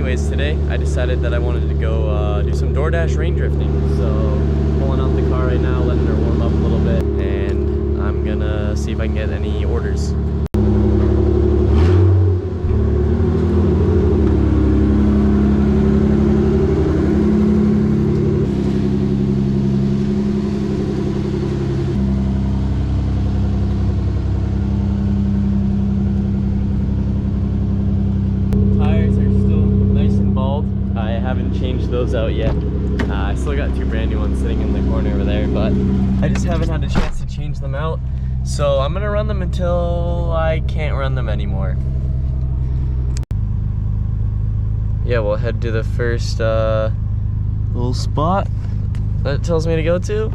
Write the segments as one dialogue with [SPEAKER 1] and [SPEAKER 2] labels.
[SPEAKER 1] anyways, today I decided that I wanted to go do some DoorDash rain drifting. So pulling out the car right now, letting her warm up a little bit, and I'm gonna see if I can get any orders. Changed those out yet. I still got two brand new ones sitting in the corner over there, but I just haven't had a chance to change them out. So I'm gonna run them until I can't run them anymore. Yeah, we'll head to the first little spot that it tells me to go to.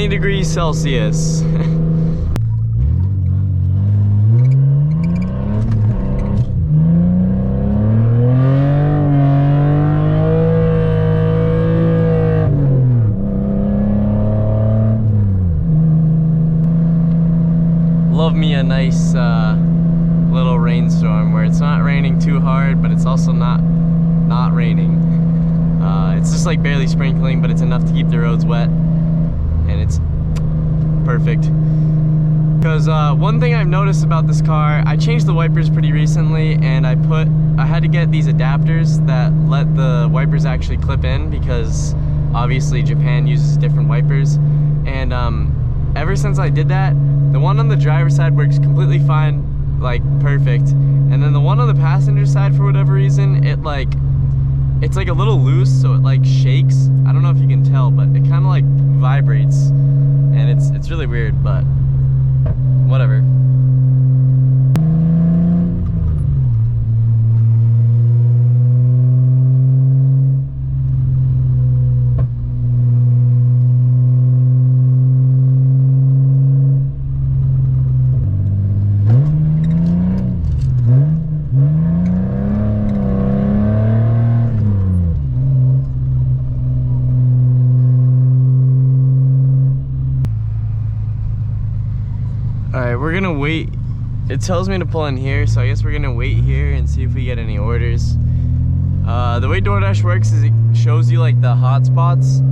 [SPEAKER 1] Degrees Celsius. Love me a nice little rainstorm where it's not raining too hard, but it's also not raining. It's just like barely sprinkling, but it's enough to keep the roads wet. And it's perfect. Because one thing I've noticed about this car, I changed the wipers pretty recently, and I had to get these adapters that let the wipers actually clip in, because obviously Japan uses different wipers. And ever since I did that, the one on the driver's side works completely fine, like perfect. And then the one on the passenger side, for whatever reason, it's like a little loose, so it like shakes. I don't know if you can tell, but it kind of like vibrates, and it's really weird, but whatever. Alright, we're gonna wait. It tells me to pull in here, so I guess we're gonna wait here and see if we get any orders. The way DoorDash works is it shows you like the hot spots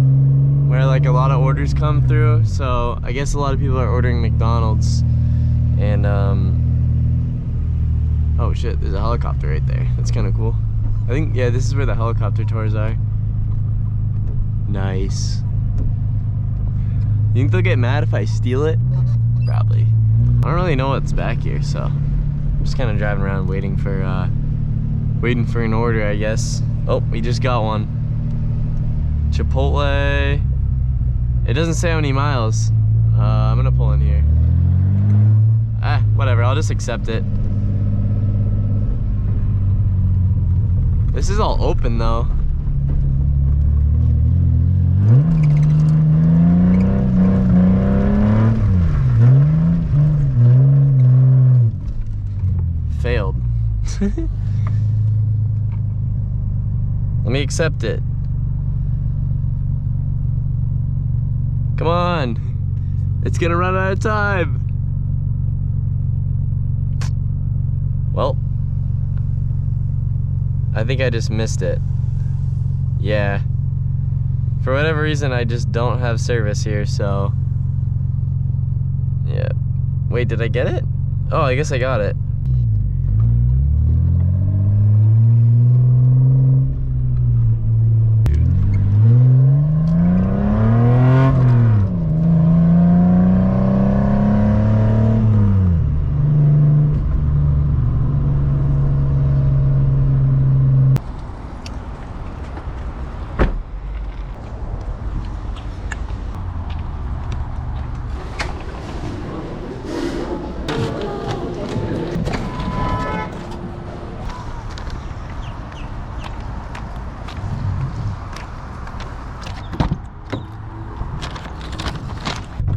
[SPEAKER 1] where like a lot of orders come through. So I guess a lot of people are ordering McDonald's. And oh shit, there's a helicopter right there. That's kind of cool. I think, yeah, this is where the helicopter tours are. Nice. You think they'll get mad if I steal it? Probably. I don't really know what's back here, so I'm just kind of driving around waiting for an order, I guess. Oh, we just got one. Chipotle. It doesn't say how many miles. I'm gonna pull in here. Whatever, I'll just accept it. This is all open though. Failed. Let me accept it. Come on. It's gonna run out of time. Well, I think I just missed it. Yeah. For whatever reason, I just don't have service here, so. Yeah. Wait, did I get it? Oh, I guess I got it.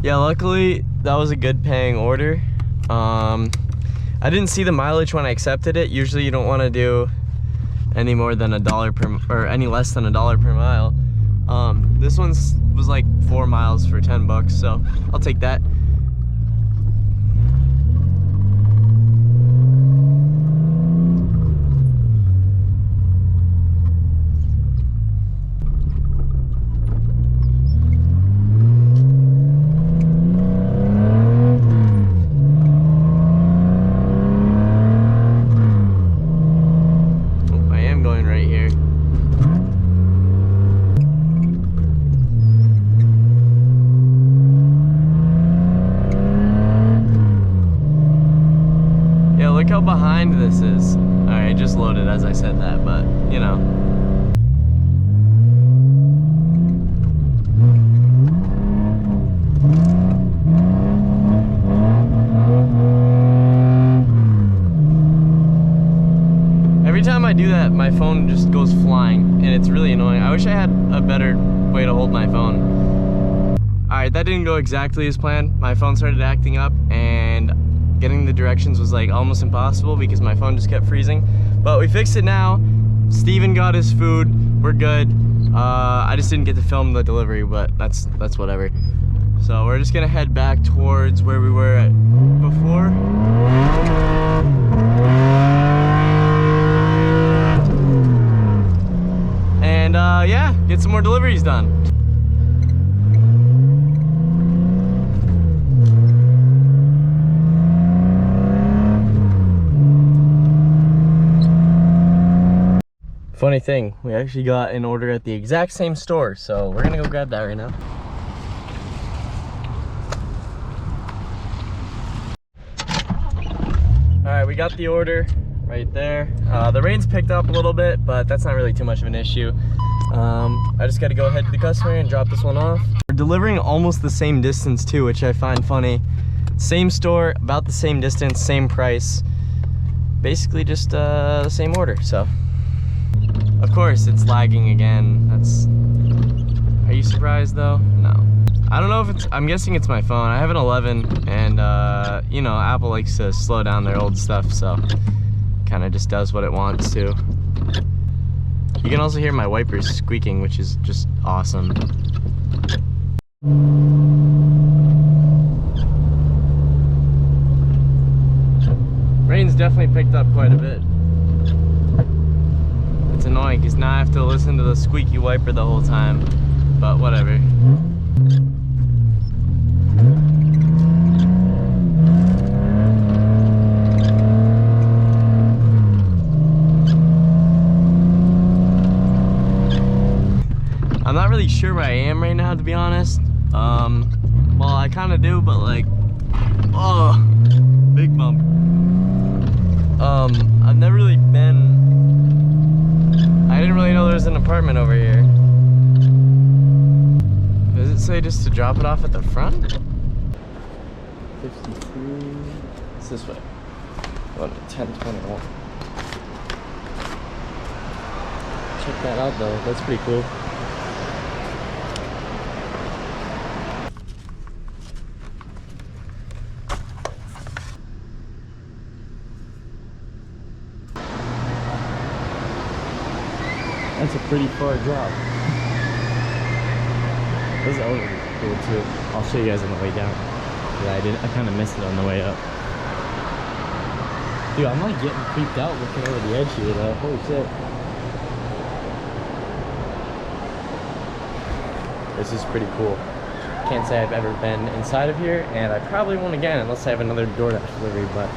[SPEAKER 1] Yeah, luckily that was a good paying order. I didn't see the mileage when I accepted it. Usually you don't want to do any more than $1 per, or any less than $1 per mile. This one's was like 4 miles for 10 bucks, so I'll take that. Look how behind this is. Alright, just loaded as I said that, but you know. Every time I do that, my phone just goes flying, and it's really annoying. I wish I had a better way to hold my phone. Alright, that didn't go exactly as planned. My phone started acting up, and getting the directions was like almost impossible because my phone just kept freezing. But we fixed it now. Steven got his food. We're good. I just didn't get to film the delivery, but that's whatever. So we're just gonna head back towards where we were at before. And yeah, get some more deliveries done. Funny thing, we actually got an order at the exact same store, so we're gonna go grab that right now. Alright, we got the order right there. The rain's picked up a little bit, but that's not really too much of an issue. I just gotta go ahead to the customer and drop this one off. We're delivering almost the same distance too, which I find funny. Same store, about the same distance, same price. Basically just the same order, so. Of course, it's lagging again. Are you surprised though? No. I don't know if it's, I'm guessing it's my phone. I have an 11 and you know, Apple likes to slow down their old stuff, so kind of just does what it wants to. You can also hear my wipers squeaking, which is just awesome. Rain's definitely picked up quite a bit. It's annoying because now I have to listen to the squeaky wiper the whole time, but whatever. I'm not really sure where I am right now, to be honest. Well, I kind of do, but like, oh, big bump. I've never really been. I didn't really know there was an apartment over here. Does it say just to drop it off at the front? 53. It's this way. Going to 1021. Check that out though. That's pretty cool. That's a pretty far drop. This elevator is cool too. I'll show you guys on the way down. Yeah, I kind of missed it on the way up. Dude, I'm like getting creeped out looking over the edge here though. Holy shit. This is pretty cool. Can't say I've ever been inside of here, and I probably won't again unless I have another DoorDash delivery, but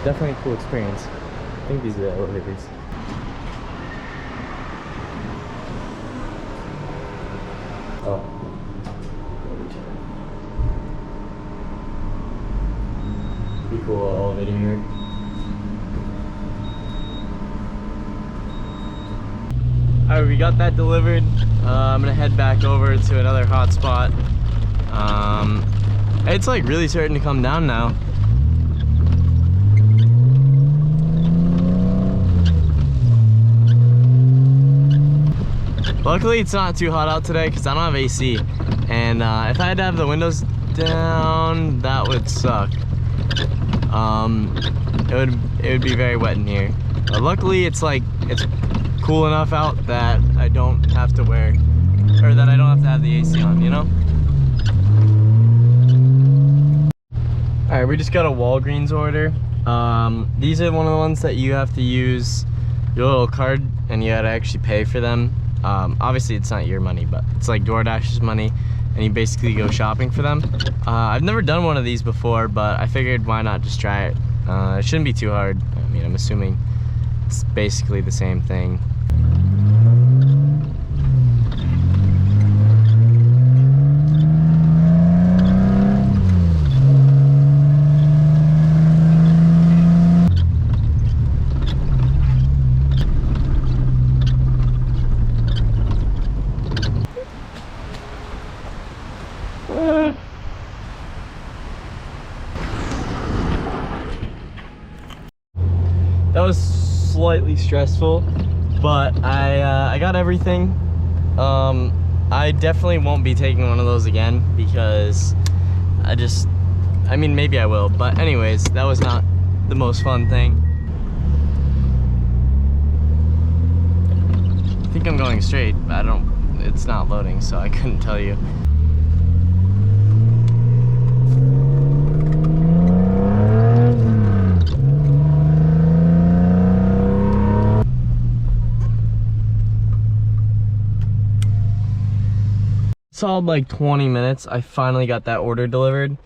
[SPEAKER 1] definitely a cool experience. I think these are the elevators. Oh. Pretty cool elevator here. Alright, we got that delivered. I'm gonna head back over to another hot spot. It's like really starting to come down now. Luckily it's not too hot out today because I don't have AC, and if I had to have the windows down, that would suck. It would be very wet in here. But luckily, it's cool enough out that I don't have to wear, or that I don't have to have the AC on, you know? All right, we just got a Walgreens order. These are one of the ones that you have to use your little card and you gotta actually pay for them. Obviously it's not your money, but it's like DoorDash's money, and you basically go shopping for them. I've never done one of these before, but I figured why not just try it. It shouldn't be too hard. I mean, I'm assuming it's basically the same thing. That was slightly stressful, but I got everything. I definitely won't be taking one of those again because I mean, maybe I will, but anyways, that was not the most fun thing. I think I'm going straight, but it's not loading, so I couldn't tell you. Solid like 20 minutes. I finally got that order delivered.